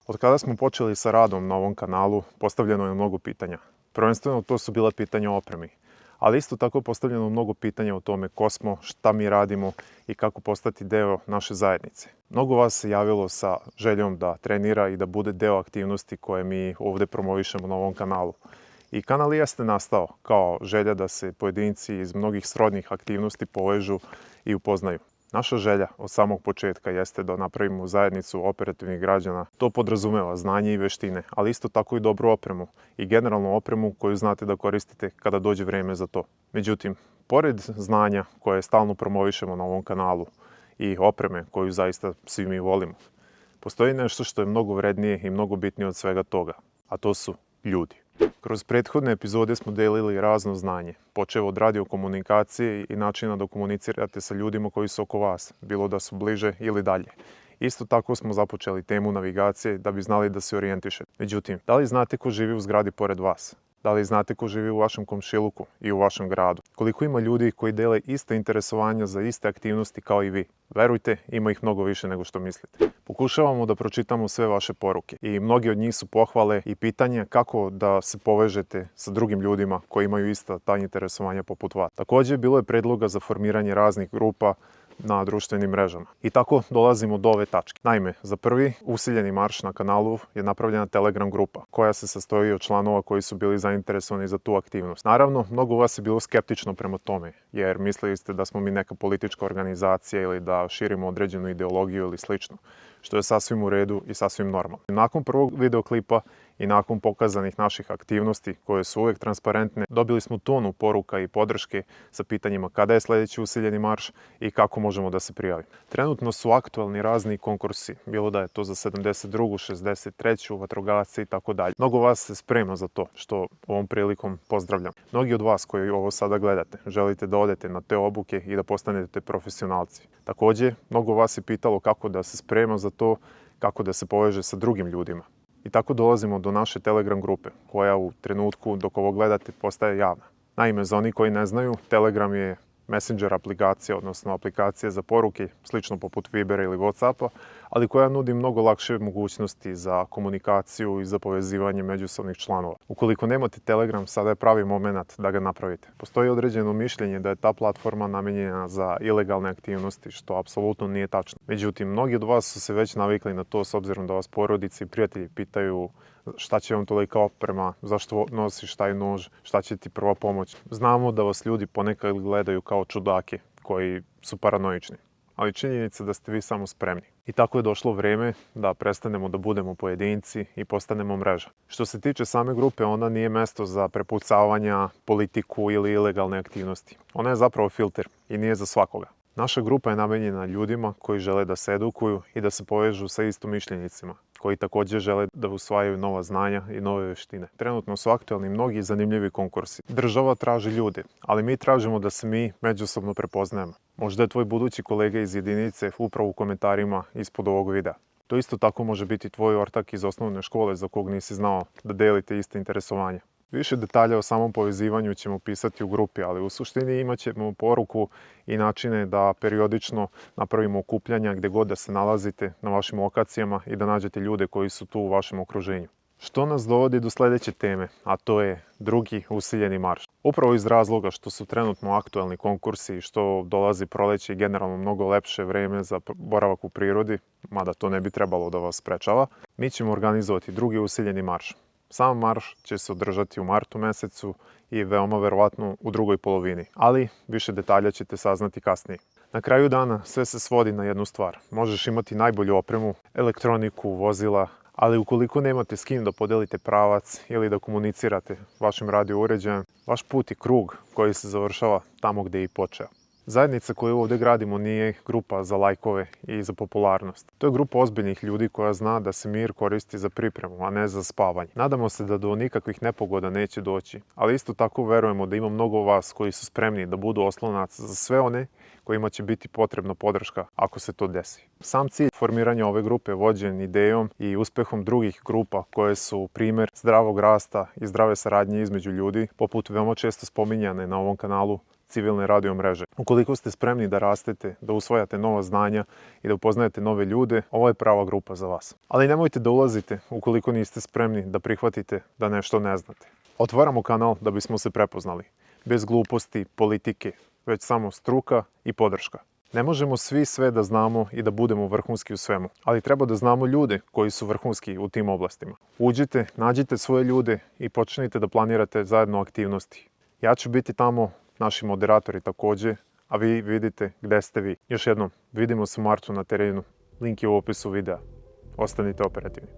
Od kada smo počeli sa radom na ovom kanalu, postavljeno je mnogo pitanja. Prvenstveno to su bila pitanja o opremi, ali isto tako je postavljeno mnogo pitanja o tome ko smo, šta mi radimo i kako postati deo naše zajednice. Mnogo vas se javilo sa željom da trenira i da bude deo aktivnosti koje mi ovdje promovišemo na ovom kanalu. I kanal jeste nastao kao želja da se pojedinci iz mnogih srodnih aktivnosti povežu i upoznaju. Naša želja od samog početka jeste da napravimo zajednicu operativnih građana. To podrazumeva znanje i veštine, ali isto tako i dobru opremu i generalnu opremu koju znate da koristite kada dođe vreme za to. Međutim, pored znanja koje stalno promovišemo na ovom kanalu i opreme koju zaista svi mi volimo, postoji nešto što je mnogo vrednije i mnogo bitnije od svega toga, a to su ljudi. Kroz prethodne epizode smo delili razno znanje, počev od radiokomunikacije i načina da komunicirate sa ljudima koji su oko vas, bilo da su bliže ili dalje. Isto tako smo započeli temu navigacije da bi znali da se orijentišete. Međutim, da li znate ko živi u zgradi pored vas? Da li znate ko živi u vašem komšiluku i u vašem gradu? Koliko ima ljudi koji dele iste interesovanja za iste aktivnosti kao i vi? Verujte, ima ih mnogo više nego što mislite. Pokušavamo da pročitamo sve vaše poruke i mnogi od njih su pohvale i pitanja kako da se povežete sa drugim ljudima koji imaju ista ta interesovanja poput vas. Također, bilo je predloga za formiranje raznih grupa na društvenim mrežama. I tako dolazimo do ove tačke. Naime, za prvi usiljeni marš na kanalu je napravljena Telegram grupa koja se sastoji od članova koji su bili zainteresovani za tu aktivnost. Naravno, mnogo vas je bilo skeptično prema tome, jer mislili ste da smo mi neka politička organizacija ili da širimo određenu ideologiju ili slično, što je sasvim u redu i sasvim normalno. Nakon prvog videoklipa i nakon pokazanih naših aktivnosti, koje su uvijek transparentne, dobili smo tonu poruka i podrške sa pitanjima kada je sljedeći usiljeni marš i kako možemo da se prijavimo. Trenutno su aktualni razni konkursi, bilo da je to za 72., 63., vatrogasce i tako dalje. Mnogo vas se sprema za to, što ovom prilikom pozdravljam. Mnogi od vas koji ovo sada gledate, želite da odete na te obuke i da postanete profesionalci. Također, mnogo vas je pitalo kako da se sprema za to, kako da se poveže sa drugim ljudima. I tako dolazimo do naše Telegram grupe, koja u trenutku dok ovo gledate postaje javna. Naime, za oni koji ne znaju, Telegram je Messenger aplikacija, odnosno aplikacija za poruke, slično poput Vibera ili Whatsappa, ali koja nudi mnogo lakše mogućnosti za komunikaciju i za povezivanje međusobnih članova. Ukoliko nemate Telegram, sada je pravi moment da ga napravite. Postoji određeno mišljenje da je ta platforma namijenjena za ilegalne aktivnosti, što apsolutno nije tačno. Međutim, mnogi od vas su se već navikli na to s obzirom da vas porodice i prijatelji pitaju šta će vam tolika oprema, zašto nosiš taj nož, šta će ti prva pomoć. Znamo da vas ljudi ponekad gledaju kao čudake koji su paranoični, ali činjenica da ste vi samo spremni. I tako je došlo vrijeme da prestanemo da budemo pojedinci i postanemo mreža. Što se tiče same grupe, ona nije mesto za prepucavanja, politiku ili ilegalne aktivnosti. Ona je zapravo filter i nije za svakoga. Naša grupa je namenjena ljudima koji žele da se edukuju i da se povežu sa istomišljenicima, koji također žele da usvajaju nova znanja i nove veštine. Trenutno su aktualni mnogi zanimljivi konkursi. Država traži ljude, ali mi tražimo da se mi međusobno prepoznajemo. Možda je tvoj budući kolega iz jedinice upravo u komentarima ispod ovog videa. To isto tako može biti tvoj ortak iz osnovne škole za kog nisi znao da delite iste interesovanja. Više detalja o samom povezivanju ćemo pisati u grupi, ali u suštini imat ćemo poruku i načine da periodično napravimo okupljanja gdje god da se nalazite na vašim lokacijama i da nađete ljude koji su tu u vašem okruženju. Što nas dovodi do sljedeće teme, a to je drugi usiljeni marš. Upravo iz razloga što su trenutno aktualni konkursi i što dolazi proleće i generalno mnogo lepše vreme za boravak u prirodi, mada to ne bi trebalo da vas sprečava, mi ćemo organizovati drugi usiljeni marš. Sam marš će se održati u martu mesecu i veoma verovatno u drugoj polovini, ali više detalja ćete saznati kasnije. Na kraju dana sve se svodi na jednu stvar. Možeš imati najbolju opremu, elektroniku, vozila, ali ukoliko nemate s kim da podelite pravac ili da komunicirate vašim radio uređajem, vaš put je krug koji se završava tamo gdje je i počeo. Zajednica koju ovdje gradimo nije grupa za lajkove i za popularnost. To je grupa ozbiljnih ljudi koja zna da se mir koristi za pripremu, a ne za spavanje. Nadamo se da do nikakvih nepogoda neće doći, ali isto tako verujemo da ima mnogo vas koji su spremni da budu oslonac za sve one kojima će biti potrebna podrška ako se to desi. Sam cilj formiranja ove grupe je vođen idejom i uspehom drugih grupa koje su primjer zdravog rasta i zdrave saradnje između ljudi, poput veoma često spominjane na ovom kanalu civilne radio mreže. Ukoliko ste spremni da rastete, da usvajate nova znanja i da upoznajete nove ljude, ovo je prava grupa za vas. Ali nemojte da ulazite ukoliko niste spremni da prihvatite da nešto ne znate. Otvaramo kanal da bismo se prepoznali. Bez gluposti, politike, već samo struka i podrška. Ne možemo svi sve da znamo i da budemo vrhunski u svemu, ali treba da znamo ljude koji su vrhunski u tim oblastima. Uđite, nađite svoje ljude i počnite da planirate zajedno aktivnosti. Ja ću biti tamo, naši moderatori također, a vi vidite gde ste vi. Još jednom, vidimo se u martu na terenu. Link je u opisu videa. Ostanite operativni.